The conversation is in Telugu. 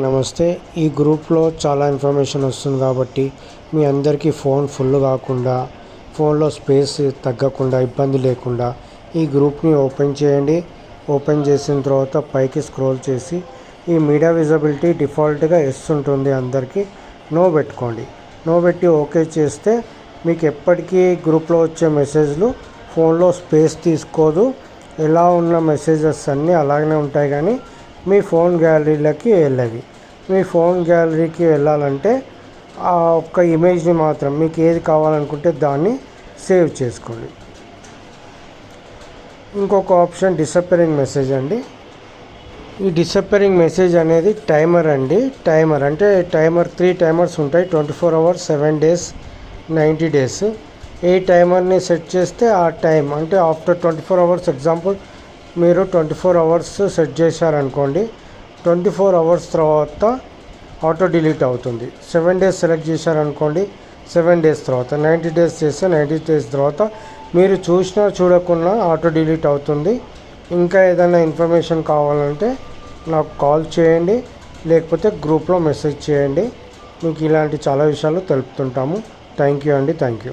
నమస్తే. ఈ గ్రూప్లో చాలా ఇన్ఫర్మేషన్ వస్తుంది కాబట్టి మీ అందరికీ ఫోన్ ఫుల్ కాకుండా, ఫోన్లో స్పేస్ తగ్గకుండా, ఇబ్బంది లేకుండా ఈ గ్రూప్ని ఓపెన్ చేయండి. ఓపెన్ చేసిన తర్వాత పైకి స్క్రోల్ చేసి ఈ మీడియా విజిబిలిటీ డిఫాల్ట్గా ఎస్ ఉంటుంది. అందరికీ నో పెట్టుకోండి. నో పెట్టి ఓకే చేస్తే మీకు ఎప్పటికీ గ్రూప్లో వచ్చే మెసేజ్లు ఫోన్లో స్పేస్ తీసుకోదు. ఎలా ఉన్న మెసేజెస్ అన్నీ అలాగనే ఉంటాయి, కానీ మీ ఫోన్ గ్యాలరీలోకి వెళ్ళవి. మీ ఫోన్ గ్యాలరీకి వెళ్ళాలంటే ఆ ఒక్క ఇమేజ్ని మాత్రం మీకు ఏది కావాలనుకుంటే దాన్ని సేవ్ చేసుకోండి. ఇంకొక ఆప్షన్ డిసప్పేరింగ్ మెసేజ్ అండి. ఈ డిసప్పేరింగ్ మెసేజ్ అనేది టైమర్ అండి. టైమర్ అంటే 3 టైమర్స్ ఉంటాయి. 24 అవర్స్, 7 డేస్, 90 డేస్. ఏ టైమర్ని సెట్ చేస్తే ఆ టైం అంటే ఆఫ్టర్ 24 అవర్స్, ఎగ్జాంపుల్ మీరు 24 అవర్స్ సెట్ చేశారనుకోండి, 24 అవర్స్ తర్వాత ఆటో డిలీట్ అవుతుంది. 7 డేస్ సెలెక్ట్ చేశారనుకోండి, 7 డేస్ తర్వాత, 90 డేస్ చేస్తే 90 డేస్ తర్వాత మీరు చూసినా చూడకున్నా ఆటో డిలీట్ అవుతుంది. ఇంకా ఏదైనా ఇన్ఫర్మేషన్ కావాలంటే నాకు కాల్ చేయండి, లేకపోతే గ్రూప్లో మెసేజ్ చేయండి. మీకు ఇలాంటి చాలా విషయాలు తెలుపుతుంటాము. థ్యాంక్ యూ అండి. Thank you.